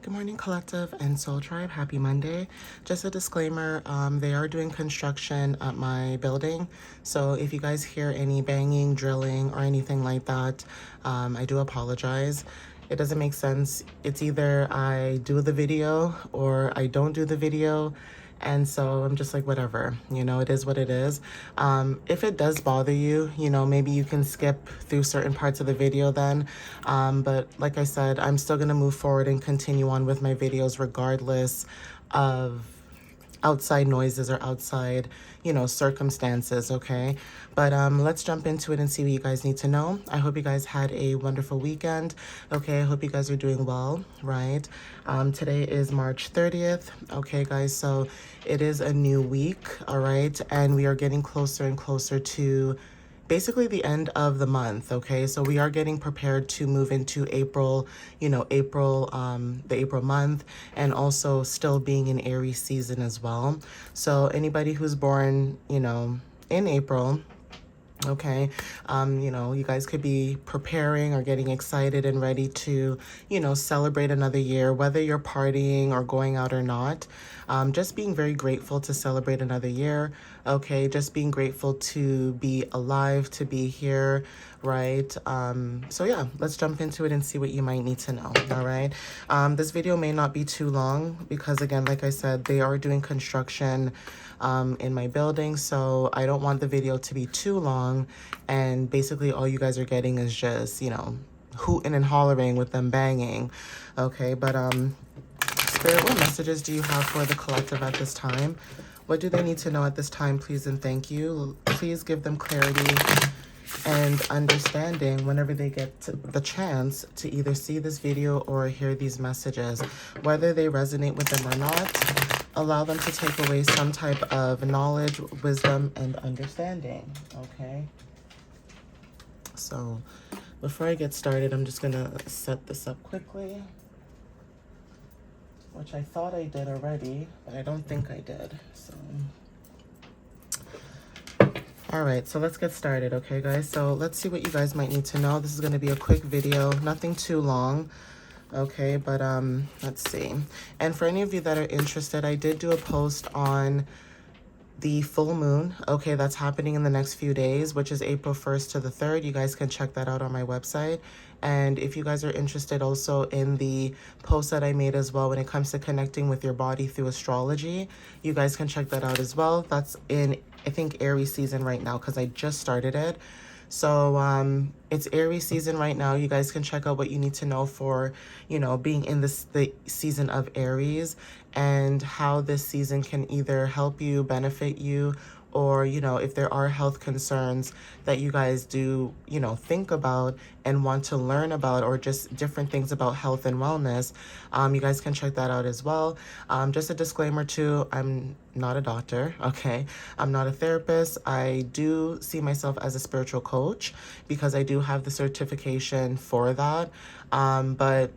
Good morning, Collective and Soul Tribe. Happy Monday. Just a disclaimer, they are doing construction at my building. So if you guys hear any banging, drilling, or anything like that, I do apologize. It doesn't make sense. It's either I do the video or I don't do the video. And so I'm just like, whatever, it is what it is. If it does bother you, maybe you can skip through certain parts of the video then. But like I said, I'm still going to move forward and continue on with my videos regardless of outside noises or outside, circumstances, okay? But let's jump into it and see what you guys need to know. I hope you guys had a wonderful weekend, okay? I hope you guys are doing well, right? Today is March 30th, okay, guys? So it is a new week, all right? And we are getting closer and closer to basically the end of the month, okay? So we are getting prepared to move into April, the April month, and also still being in Aries season as well. So anybody who's born, in April, okay, you guys could be preparing or getting excited and ready to, celebrate another year, whether you're partying or going out or not. Just being very grateful to celebrate another year, okay? Just being grateful to be alive, to be here, right? So yeah, let's jump into it and see what you might need to know, all right? This video may not be too long because, again, like I said, they are doing construction in my building, so I don't want the video to be too long, and basically all you guys are getting is just, hooting and hollering with them banging, okay? But Spirit, what messages do you have for the collective at this time? What do they need to know at this time, please and thank you? Please give them clarity and understanding whenever they get the chance to either see this video or hear these messages. Whether they resonate with them or not, allow them to take away some type of knowledge, wisdom, and understanding, okay? So before I get started, I'm just gonna set this up quickly, which I thought I did already, but I don't think I did, so. All right, so let's get started, okay, guys? So let's see what you guys might need to know. This is gonna be a quick video, nothing too long, okay? But let's see. And for any of you that are interested, I did do a post on the full moon, okay, that's happening in the next few days, which is April 1st to the 3rd. You guys can check that out on my website. And if you guys are interested also in the post that I made as well when it comes to connecting with your body through astrology, you guys can check that out as well. That's in, I think, Aries season right now because I just started it. So it's Aries season right now. You guys can check out what you need to know for, being in the season of Aries, and how this season can either help you, benefit you, or, if there are health concerns that you guys do, think about and want to learn about, or just different things about health and wellness, you guys can check that out as well. Just a disclaimer too, I'm not a doctor, okay? I'm not a therapist. I do see myself as a spiritual coach because I do have the certification for that. But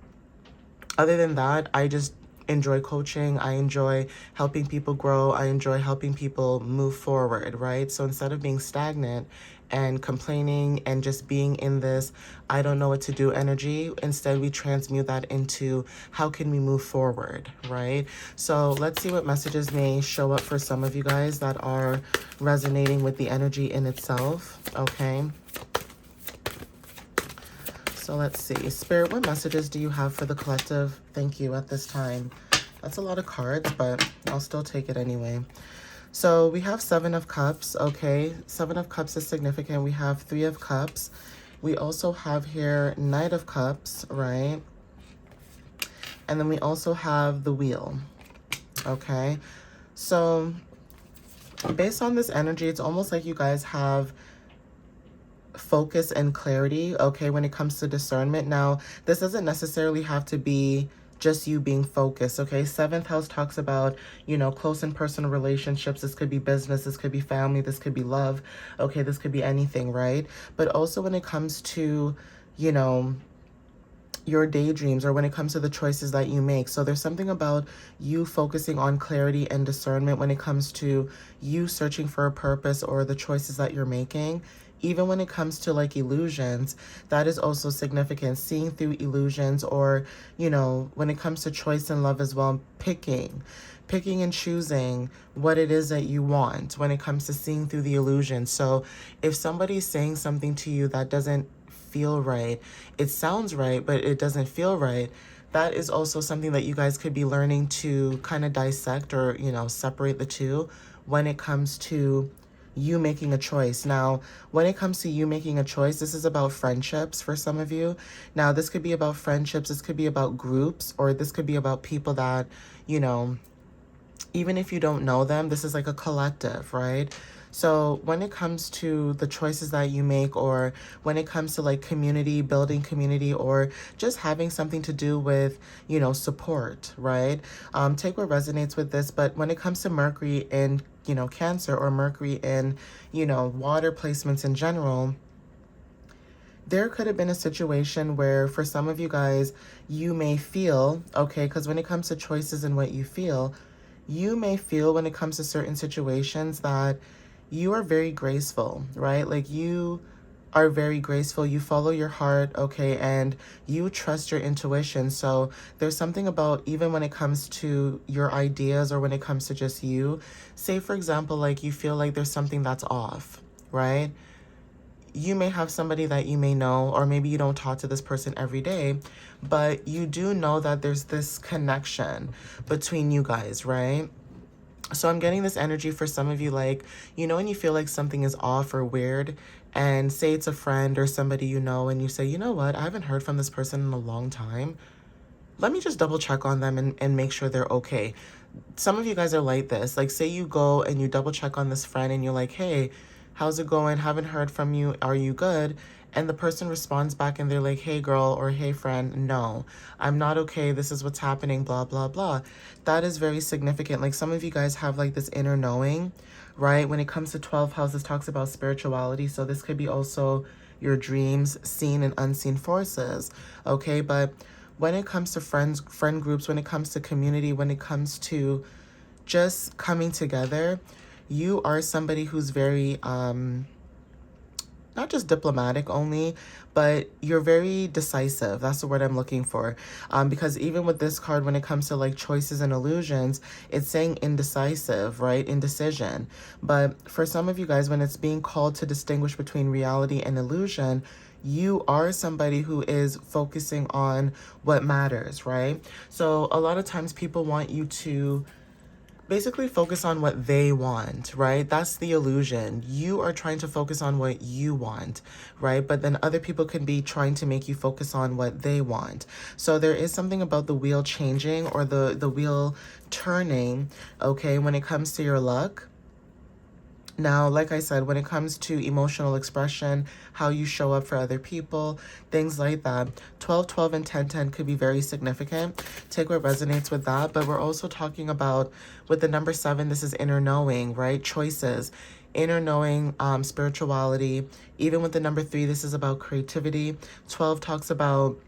other than that, I just enjoy coaching. I enjoy helping people grow. I enjoy helping people move forward, right? So instead of being stagnant and complaining and just being in this I don't know what to do energy, instead we transmute that into how can we move forward, right? So let's see what messages may show up for some of you guys that are resonating with the energy in itself, okay? So let's see. Spirit, what messages do you have for the collective? Thank you at this time. That's a lot of cards, but I'll still take it anyway. So we have 7 of Cups, okay? 7 of Cups is significant. We have 3 of Cups. We also have here Knight of Cups, right? And then we also have the Wheel, okay? So based on this energy, it's almost like you guys have focus and clarity, okay, when it comes to discernment. Now, this doesn't necessarily have to be just you being focused, okay? 7th house talks about, close and personal relationships. This could be business, this could be family, this could be love, okay? This could be anything, right? But also when it comes to, your daydreams, or when it comes to the choices that you make. So there's something about you focusing on clarity and discernment when it comes to you searching for a purpose or the choices that you're making. even when it comes to like illusions, that is also significant. Seeing through illusions, or, you know, when it comes to choice and love as well, picking and choosing what it is that you want when it comes to seeing through the illusion. So if somebody's saying something to you that doesn't feel right, it sounds right, but it doesn't feel right, that is also something that you guys could be learning to kind of dissect, or, you know, separate the two when it comes to you making a choice. Now, when it comes to you making a choice, this is about friendships for some of you. Now, this could be about friendships, this could be about groups, or this could be about people that, you know, even if you don't know them, this is like a collective, right? So when it comes to the choices that you make, or when it comes to like community, building community, or just having something to do with, you know, support, right? Take what resonates with this. But when it comes to Mercury in, you know, Cancer, or Mercury in, you know, water placements in general, there could have been a situation where for some of you guys, you may feel, okay, because when it comes to choices and what you may feel when it comes to certain situations that you are very graceful, right? Like you are very graceful. You follow your heart, okay, and you trust your intuition. So there's something about, even when it comes to your ideas, or when it comes to just you, say for example, like you feel like there's something that's off, right? You may have somebody that you may know, or maybe you don't talk to this person every day, but you do know that there's this connection between you guys, right? So I'm getting this energy for some of you, like, you know, when you feel like something is off or weird, and say it's a friend or somebody you know, and you say, you know what, I haven't heard from this person in a long time. Let me just double check on them and make sure they're okay. Some of you guys are like this. Like, say you go and you double check on this friend and you're like, hey, how's it going? Haven't heard from you. Are you good? And the person responds back and they're like, hey, girl, or hey, friend, no, I'm not okay. This is what's happening, blah, blah, blah. That is very significant. Like, some of you guys have like this inner knowing, right? When it comes to 12 houses, talks about spirituality. So this could be also your dreams, seen and unseen forces, okay? But when it comes to friend groups, when it comes to community, when it comes to just coming together, you are somebody who's very not just diplomatic only, but you're very decisive. That's the word I'm looking for. Because even with this card, when it comes to like choices and illusions, it's saying indecisive, right? Indecision. But for some of you guys, when it's being called to distinguish between reality and illusion, you are somebody who is focusing on what matters, right? So a lot of times people want you to basically focus on what they want, right? That's the illusion. You are trying to focus on what you want, right? But then other people can be trying to make you focus on what they want. So there is something about the wheel changing, or the wheel turning, okay, when it comes to your luck. Now, like I said, when it comes to emotional expression, how you show up for other people, things like that, 12, 12, and 10, 10 could be very significant. Take what resonates with that. But we're also talking about, with the number 7, this is inner knowing, right? Choices, inner knowing, spirituality. Even with the number 3, this is about creativity. 12 talks about,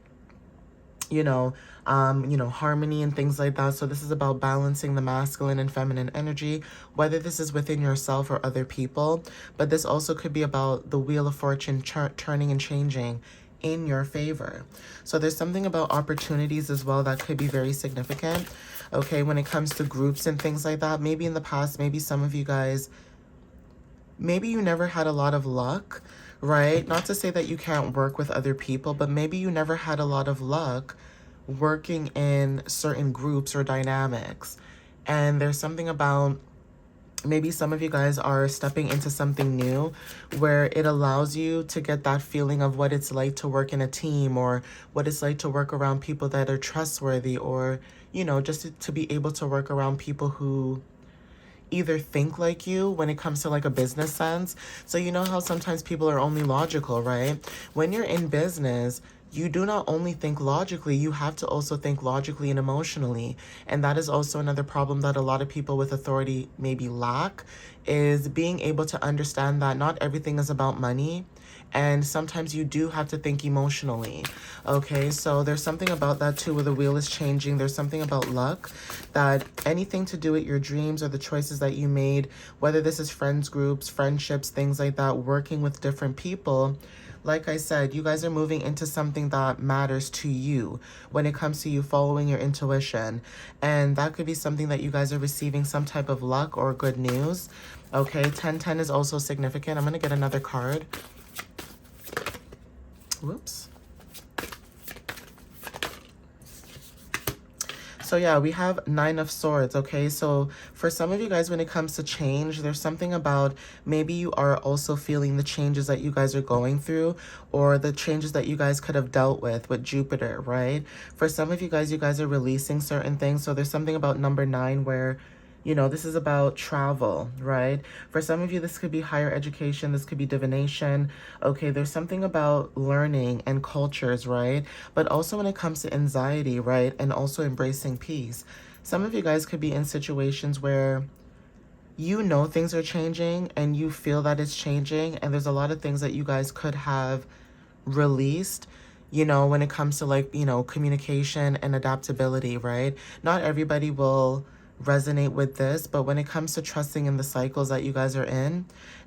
harmony and things like that. So this is about balancing the masculine and feminine energy, whether this is within yourself or other people. But this also could be about the wheel of fortune turning and changing in your favor. So there's something about opportunities as well that could be very significant. Okay, when it comes to groups and things like that, maybe in the past, maybe some of you guys, maybe you never had a lot of luck, right? Not to say that you can't work with other people, but maybe you never had a lot of luck working in certain groups or dynamics. And there's something about, maybe some of you guys are stepping into something new where it allows you to get that feeling of what it's like to work in a team, or what it's like to work around people that are trustworthy, or, just to be able to work around people who either think like you when it comes to like a business sense. So you know how sometimes people are only logical, right? When you're in business, you do not only think logically, you have to also think logically and emotionally. And that is also another problem that a lot of people with authority maybe lack, is being able to understand that not everything is about money, And sometimes you do have to think emotionally. Okay, so there's something about that too, where the wheel is changing. There's something about luck, that anything to do with your dreams or the choices that you made, whether this is friends groups, friendships, things like that, working with different people, like I said, you guys are moving into something that matters to you when it comes to you following your intuition. And that could be something that you guys are receiving some type of luck or good news. Okay, 1010 is also significant. I'm going to get another card. Whoops. So yeah, we have Nine of Swords, okay? So for some of you guys, when it comes to change, there's something about maybe you are also feeling the changes that you guys are going through, or the changes that you guys could have dealt with Jupiter, right? For some of you guys are releasing certain things. So there's something about number 9 where, you know, this is about travel, right? For some of you, this could be higher education. This could be divination. Okay, there's something about learning and cultures, right? But also when it comes to anxiety, right? And also embracing peace. Some of you guys could be in situations where you know things are changing and you feel that it's changing. And there's a lot of things that you guys could have released, you know, when it comes to like, you know, communication and adaptability, right? Not everybody will resonate with this, but when it comes to trusting in the cycles that you guys are in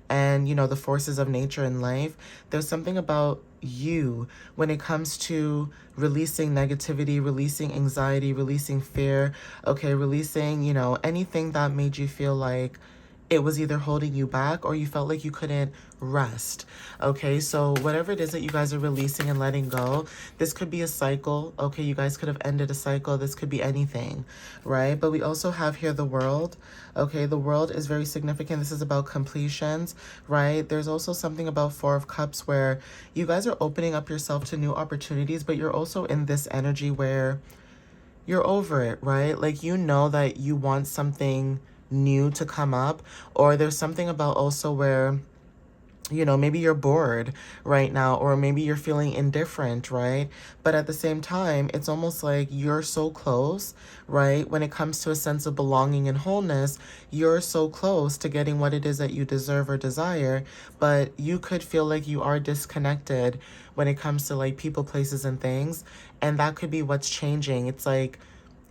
and, you know, the forces of nature and life, there's something about you when it comes to releasing negativity, releasing anxiety, releasing fear, okay, releasing, you know, anything that made you feel like it was either holding you back or you felt like you couldn't rest. Okay, so whatever it is that you guys are releasing and letting go, this could be a cycle. Okay, you guys could have ended a cycle. This could be anything, right? But we also have here the World. Okay, the World is very significant. This is about completions, right? There's also something about Four of Cups where you guys are opening up yourself to new opportunities, but you're also in this energy where you're over it, right? Like, you know that you want something new to come up, or there's something about also where, you know, maybe you're bored right now, or maybe you're feeling indifferent, right? But at the same time, it's almost like you're so close, right? When it comes to a sense of belonging and wholeness, you're so close to getting what it is that you deserve or desire, but you could feel like you are disconnected when it comes to like people, places, and things. And that could be what's changing. It's like,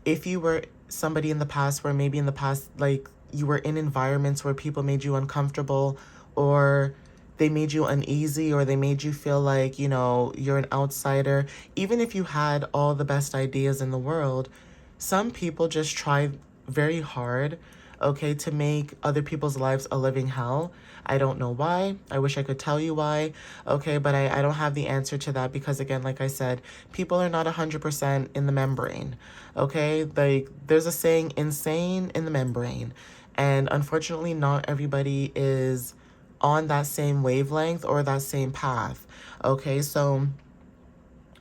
if you were somebody in the past where maybe in the past, like, you were in environments where people made you uncomfortable, or they made you uneasy, or they made you feel like, you know, you're an outsider, even if you had all the best ideas in the world, some people just try very hard, okay, to make other people's lives a living hell. I don't know why. I wish I could tell you why, okay, but I don't have the answer to that because, again, like I said, people are not 100% in the membrane, okay? Like, there's a saying, insane in the membrane. And unfortunately, not everybody is on that same wavelength or that same path, okay? So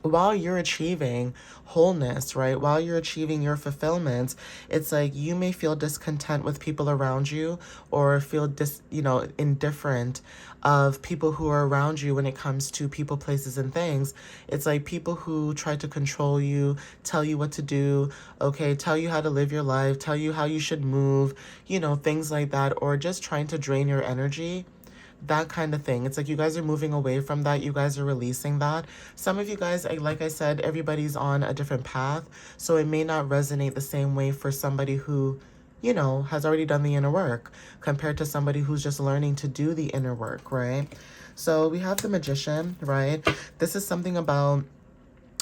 while you're achieving wholeness, right? While you're achieving your fulfillment, it's like you may feel discontent with people around you, or feel indifferent of people who are around you when it comes to people, places, and things. It's like people who try to control you, tell you what to do, okay, tell you how to live your life, tell you how you should move, you know, things like that, or just trying to drain your energy, that kind of thing. It's like you guys are moving away from that. You guys are releasing that. Some of you guys, like I said, everybody's on a different path. So it may not resonate the same way for somebody who, you know, has already done the inner work compared to somebody who's just learning to do the inner work, right? So we have the Magician, right? This is something about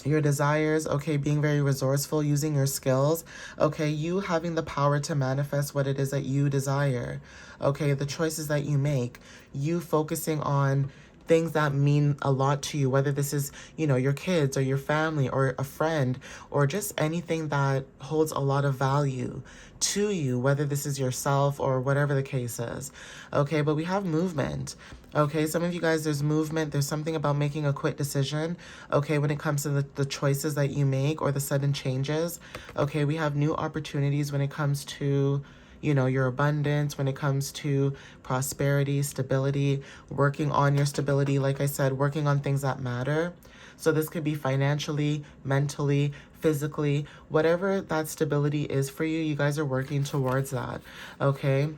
your desires, okay, being very resourceful, using your skills, okay, you having the power to manifest what it is that you desire, okay, the choices that you make, you focusing on things that mean a lot to you, whether this is, you know, your kids or your family or a friend, or just anything that holds a lot of value to you, whether this is yourself or whatever the case is, okay? But we have movement, okay? Some of you guys, there's movement. There's something about making a quick decision, okay, when it comes to the choices that you make or the sudden changes, okay? We have new opportunities when it comes to, you know, your abundance, when it comes to prosperity, stability, working on your stability, like I said, working on things that matter. So this could be financially, mentally, physically, whatever that stability is for you, you guys are working towards that, okay?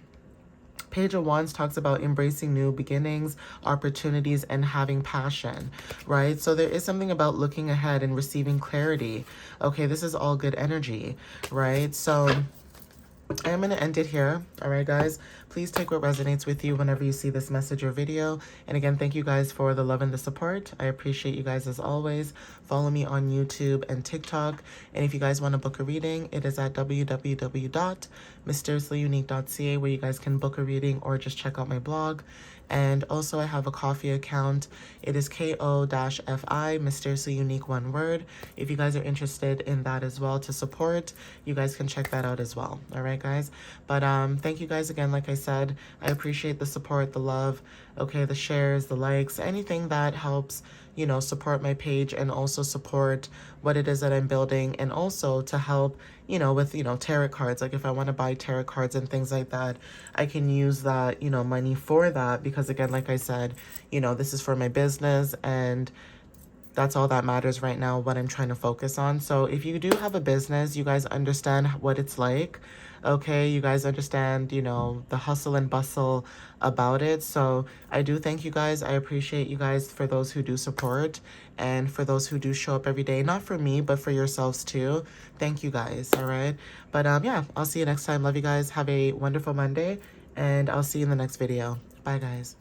Page of Wands talks about embracing new beginnings, opportunities, and having passion, right? So there is something about looking ahead and receiving clarity. Okay, this is all good energy, right? So I am going to end it here. All right, guys. Please take what resonates with you whenever you see this message or video. And again, thank you guys for the love and the support. I appreciate you guys as always. Follow me on YouTube and TikTok. And if you guys want to book a reading, it is at www.mysteriouslyunique.ca, where you guys can book a reading or just check out my blog. And also I have a coffee account. It is KO-FI, Mysteriously Unique, one word. If you guys are interested in that as well to support, you guys can check that out as well. All right, guys. But thank you guys again. Like I said, I appreciate the support, the love, okay, the shares, the likes, anything that helps, you know, support my page and also support what it is that I'm building, and also to help, you know, with, you know, tarot cards. Like if I want to buy tarot cards and things like that, I can use that, you know, money for that, because again, like I said, you know, this is for my business, and that's all that matters right now, what I'm trying to focus on. So if you do have a business, you guys understand what it's like. Okay, you guys understand, you know, the hustle and bustle about it. So I do thank you guys. I appreciate you guys for those who do support, and for those who do show up every day. Not for me, but for yourselves too. Thank you guys. All right. But yeah, I'll see you next time. Love you guys. Have a wonderful Monday, and I'll see you in the next video. Bye, guys.